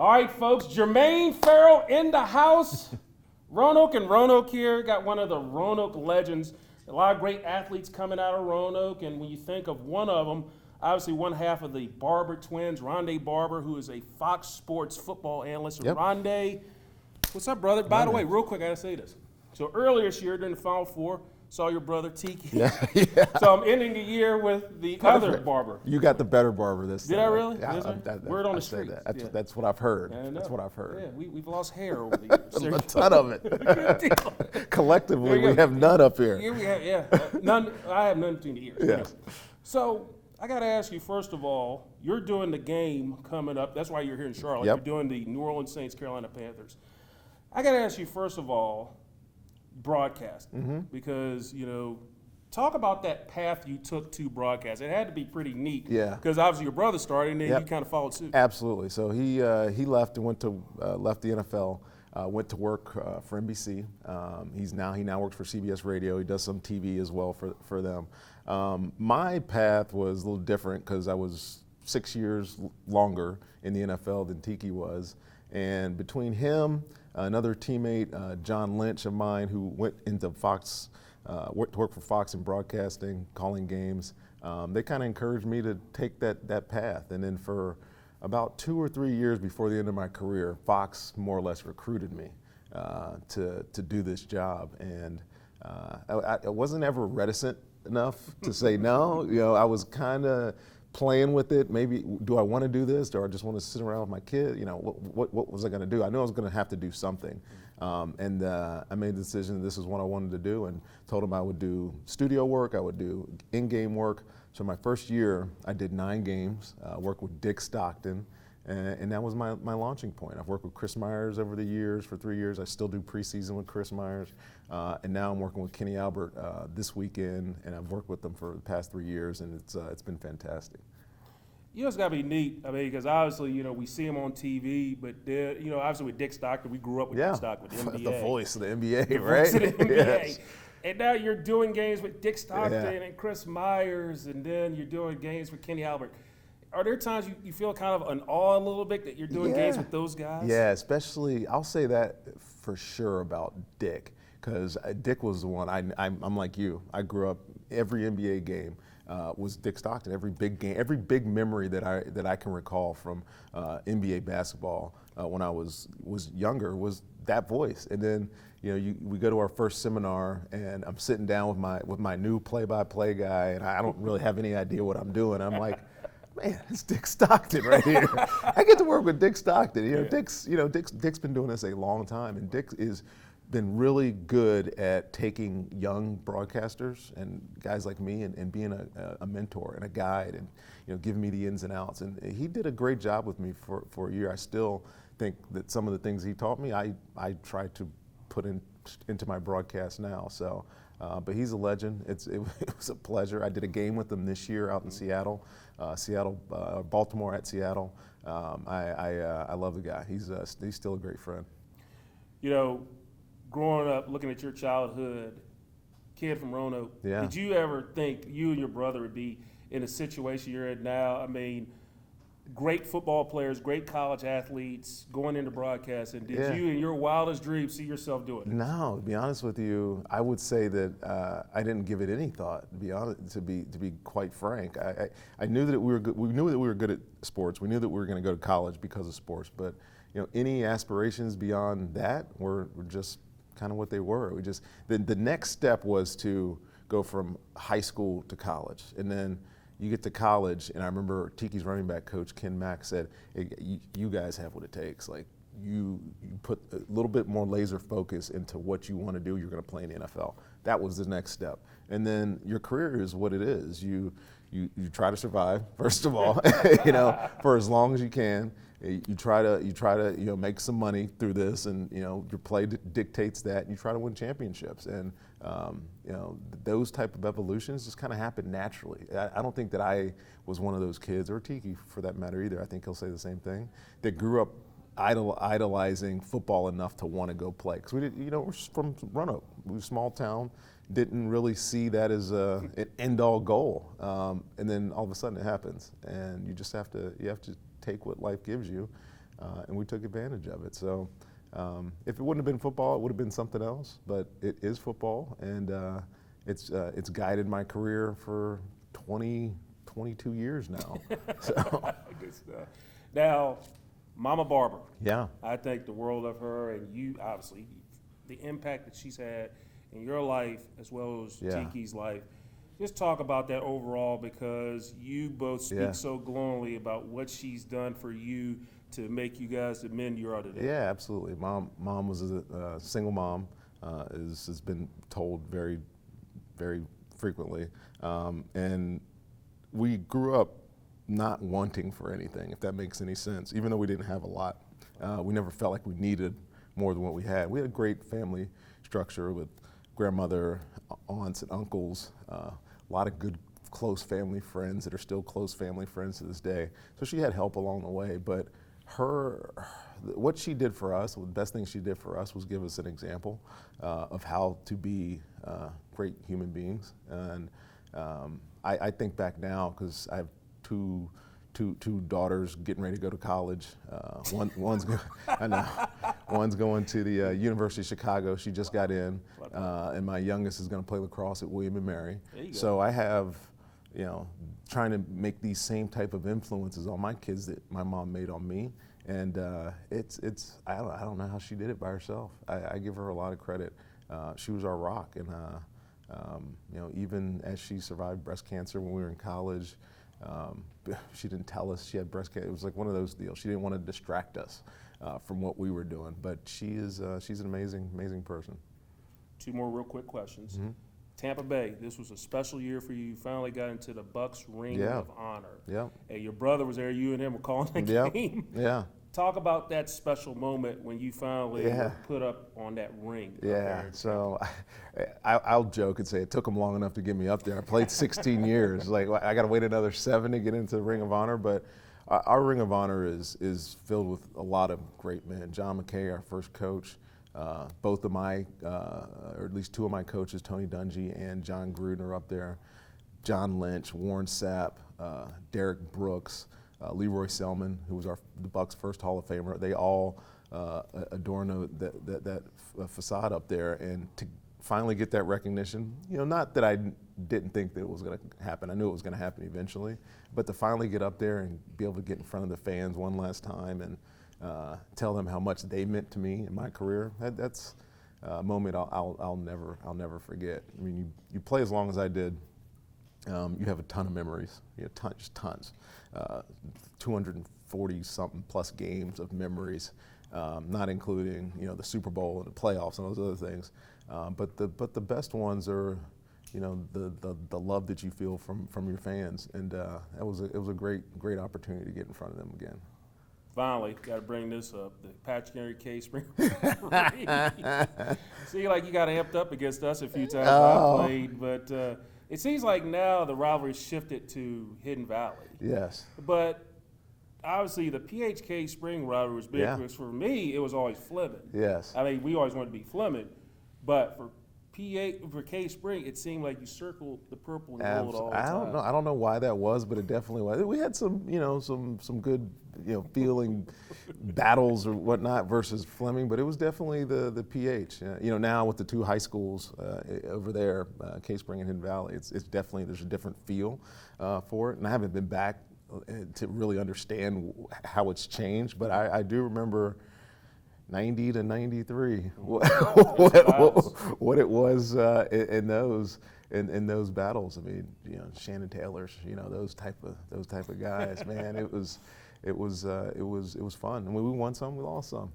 All right, folks, Jermaine Ferrell in the house. Roanoke here. Got one of the Roanoke legends. A lot of great athletes coming out of Roanoke, and when you think of one of them, obviously one half of the Barber twins, Ronde Barber, who is a Fox Sports football analyst. Yep. Ronde, what's up, brother? By the way, real quick, I gotta say this. So earlier this year during the Final Four, saw your brother Tiki. Yeah. So I'm ending the year with the other Barber. You got the better Barber this time. Did I really? Yeah, Word on the street. That's what I've heard. Yeah, That's what I've heard. Yeah, we've lost hair over the years. A ton of it. Good deal. Collectively, we have none up here. Here we have, yeah. None. I have none between the ears. Yes. So I got to ask you, first of all, you're doing the game coming up. That's why you're here in Charlotte. Yep. You're doing the New Orleans Saints, Carolina Panthers. I got to ask you, first of all, broadcast. Because, talk about that path you took to broadcast. It had to be pretty neat. Yeah. Because obviously your brother started, and then Yep. you kind of followed suit. Absolutely. So he left and left the NFL. Went to work for NBC. He now works for CBS Radio. He does some TV as well for them. My path was a little different because I was 6 years longer in the NFL than Tiki was, and between him, another teammate, John Lynch of mine, who went into Fox, worked for Fox in broadcasting, calling games. They kind of encouraged me to take that path, and then for about 2 or 3 years before the end of my career, Fox more or less recruited me to do this job, and I wasn't ever reticent enough to say no. I was kind of playing with it. Maybe, do I want to do this, or I just want to sit around with my kid? What was I going to do? I knew I was going to have to do something, and I made the decision this is what I wanted to do, and told him I would do studio work, I would do in-game work. So my first year, I did 9 games, worked with Dick Stockton, and that was my launching point. I've worked with Chris Myers over the years, for 3 years. I still do preseason with Chris Myers, and now I'm working with Kenny Albert this weekend, and I've worked with them for the past 3 years, and it's been fantastic. It's got to be neat. I mean, because obviously, we see him on TV, but obviously with Dick Stockton, we grew up with Dick Stockton with the NBA. The voice of the NBA, the right? Voice of the NBA. Yes. And now you're doing games with Dick Stockton and Chris Myers, and then you're doing games with Kenny Albert. Are there times you feel kind of an awe a little bit that you're doing games with those guys? Yeah, especially, I'll say that for sure about Dick, because Dick was the one, I'm like you. I grew up, every NBA game was Dick Stockton. Every big game, every big memory that I can recall from NBA basketball when I was younger was that voice. And then we go to our first seminar, and I'm sitting down with my new play-by-play guy, and I don't really have any idea what I'm doing. I'm like, man, it's Dick Stockton right here. I get to work with Dick Stockton. Dick's been doing this a long time, and Dick is been really good at taking young broadcasters and guys like me and being a mentor and a guide, and giving me the ins and outs. And he did a great job with me for a year. I still think that some of the things he taught me, I try to put into my broadcast now. So, but he's a legend. It was a pleasure. I did a game with him this year out in Seattle, Baltimore at Seattle. I love the guy. He's still a great friend. Growing up, looking at your childhood, kid from Roanoke, did you ever think you and your brother would be in a situation you're in now? I mean, great football players, great college athletes going into broadcasting. Did you, in your wildest dreams, see yourself doing it? No, to be honest with you, I would say that I didn't give it any thought. To be quite frank, I knew that we were good. We knew that we were good at sports. We knew that we were going to go to college because of sports. But any aspirations beyond that were just kind of what they were. The next step was to go from high school to college, and then you get to college, and I remember Tiki's running back coach, Ken Mack, said, hey, you guys have what it takes. Like, you put a little bit more laser focus into what you want to do, you're going to play in the NFL. That was the next step. And then your career is what it is. You try to survive, first of all, for as long as you can. You try to make some money through this, and your play dictates that. And you try to win championships, and those type of evolutions just kind of happen naturally. I don't think that I was one of those kids, or Tiki for that matter either. I think he'll say the same thing. That grew up idolizing football enough to want to go play, because we're from Roanoke. We were a small town. Didn't really see that as an end-all goal, and then all of a sudden it happens, and you have to take what life gives you. and we took advantage of it. So if it wouldn't have been football, it would have been something else. But it is football, and it's guided my career for 22 years now. So. Good stuff. Now, Mama Barber. Yeah. I think the world of her, and you, obviously, the impact that she's had in your life as well as Tiki's life. Just talk about that overall, because you both speak so glowingly about what she's done for you to make you guys the men you are today. Yeah, absolutely. Mom was a single mom, has been told very, very frequently. And we grew up not wanting for anything, if that makes any sense, even though we didn't have a lot. We never felt like we needed more than what we had. We had a great family structure with grandmother, aunts and uncles, a lot of good close family friends that are still close family friends to this day. So she had help along the way, but what she did for us, the best thing she did for us was give us an example of how to be great human beings. And I think back now, because I have two daughters getting ready to go to college. One's going to the University of Chicago. She just got in, and my youngest is going to play lacrosse at William and Mary. So I have, trying to make these same type of influences on my kids that my mom made on me. And I don't know how she did it by herself. I give her a lot of credit. She was our rock, and even as she survived breast cancer when we were in college. She didn't tell us she had breast cancer. It was like one of those deals. She didn't want to distract us from what we were doing. But she's an amazing person. Two more real quick questions. Mm-hmm. Tampa Bay, this was a special year for you. You finally got into the Bucs Ring of Honor. Yeah. Hey, your brother was there. You and him were calling the game. Yeah. Talk about that special moment when you finally were put up on that ring. Yeah, so I'll joke and say it took them long enough to get me up there. I played 16 years. Like, I got to wait another 7 to get into the Ring of Honor. But our Ring of Honor is filled with a lot of great men. John McKay, our first coach, both of my, or at least 2 of my coaches, Tony Dungy and John Gruden, are up there. John Lynch, Warren Sapp, Derek Brooks, Leroy Selman, who was the Bucs' first Hall of Famer. They all adorn that facade up there, and to finally get that recognition, not that I didn't think that it was going to happen. I knew it was going to happen eventually, but to finally get up there and be able to get in front of the fans one last time and tell them how much they meant to me in my career, that's a moment I'll never forget. I mean, you play as long as I did. You have a ton of memories, just tons. 240-something plus games of memories, not including the Super Bowl and the playoffs and those other things. But the best ones are, the love that you feel from your fans, and it was a great opportunity to get in front of them again. Finally, got to bring this up. The Patrick Henry K. Spring. See, like you got amped up against us a few times I played, but. It seems like now the rivalry shifted to Hidden Valley. Yes. But obviously the PHK Spring rivalry was big because for me it was always Fleming. Yes. I mean, we always wanted to be Fleming, but for K Spring, it seemed like you circled the purple and gold all the time. I don't know why that was, but it definitely was. We had some good, feeling battles or whatnot versus Fleming, but it was definitely the PH. Now with the 2 high schools over there, K Spring and Hidden Valley, it's definitely, there's a different feel for it. And I haven't been back to really understand how it's changed, but I do remember 90 to 93, what it was in those battles. I mean, Shannon Taylor's, those type of guys. Man, it was fun. I mean, we won some, we lost some.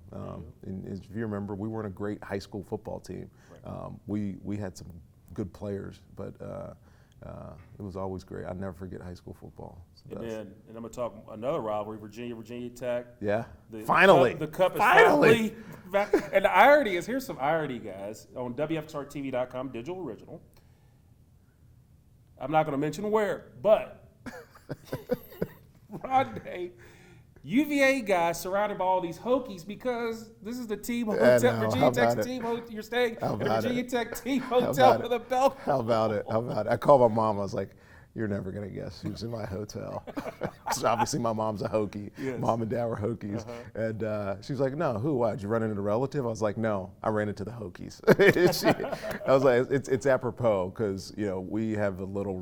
And if you remember, we weren't a great high school football team. We had some good players, but it was always great. I'll never forget high school football. And I'm going to talk another rivalry, Virginia Tech. Yeah, finally. The cup is finally back. And the irony is, here's some irony, guys, on WFXRTV.com, digital original. I'm not going to mention where, but Ronde, UVA guys surrounded by all these Hokies because this is the team hotel, Virginia Tech's team hotel. You're staying at Virginia Tech team hotel for the belt. How about it? I called my mom. I was like, You're never going to guess who's in my hotel. So obviously my mom's a Hokie. Yes. Mom and dad were Hokies. And she was like, no, who, why? Did you run into a relative? I was like, no, I ran into the Hokies. I was like, it's apropos because, we have a little,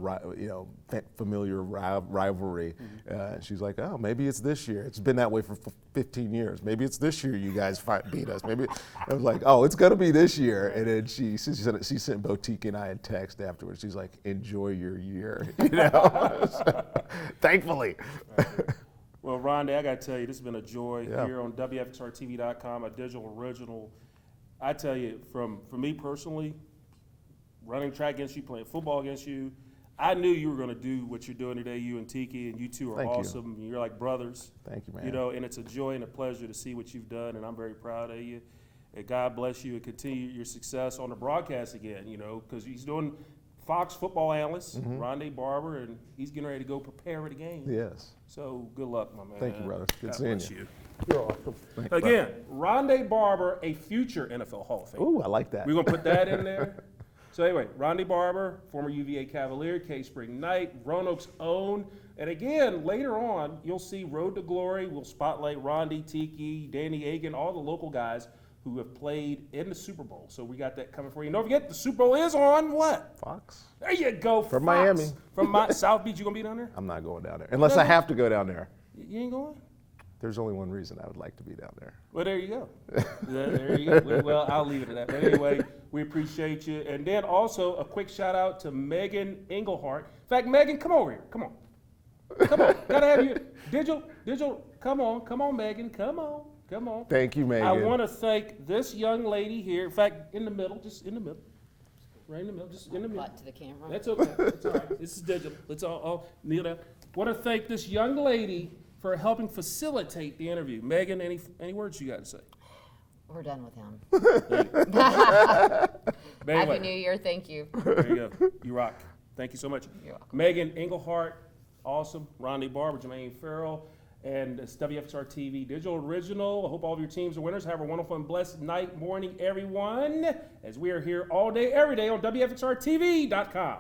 familiar rivalry. She's like, oh, maybe it's this year. It's been that way for 15 years. Maybe it's this year you guys beat us. Maybe I was like, oh, it's going to be this year. And then she sent Boutique and I a text afterwards. She's like, enjoy your year. Thankfully. Well, Ronde, I got to tell you, this has been a joy here on WFXRTV.com, a digital original. I tell you, for me personally, running track against you, playing football against you, I knew you were going to do what you're doing today, you and Tiki, and you two are awesome. You're like brothers. Thank you, man. And it's a joy and a pleasure to see what you've done, and I'm very proud of you. And God bless you and continue your success on the broadcast again, because he's doing Fox football analyst, Ronde Barber, and he's getting ready to go prepare for the game. Yes. So good luck, my man. Thank you, brother. Good God seeing bless you. You're awesome. Again, Ronde Barber, a future NFL Hall of Fame. Ooh, I like that. We're going to put that in there. So anyway, Ronde Barber, former UVA Cavalier, K-Spring Knight, Roanoke's own. And again, later on, you'll see Road to Glory. We'll spotlight Ronde, Tiki, Danny Agan, all the local guys who have played in the Super Bowl. So we got that coming for you. And don't forget, the Super Bowl is on what? Fox. There you go, From Fox. Miami. From South Beach, you going to be down there? I'm not going down there. Unless I have to go down there. You ain't going? There's only one reason I would like to be down there. Well, there you go. There you go. Well, I'll leave it at that. But anyway, we appreciate you. And then also a quick shout out to Megan Englehart. In fact, Megan, come over here. Come on. Come on. Gotta have you. Digital. Come on, Megan. Come on. Thank you, Megan. I want to thank this young lady here. In fact, in the middle, just in the middle. Right in the middle, just in the middle. Butt to the camera. That's okay. That's all right. This is digital. Let's all kneel down. Want to thank this young lady for helping facilitate the interview. Megan, any words you got to say? We're done with him. Happy New Year. Thank you. There you go. You rock. Thank you so much. You're welcome. Megan Englehart, awesome. Ronde Barber, Jermaine Ferrell, and it's WFXR TV Digital Original. I hope all of your teams are winners. Have a wonderful and blessed night, morning, everyone, as we are here all day, every day on WFXRTV.com.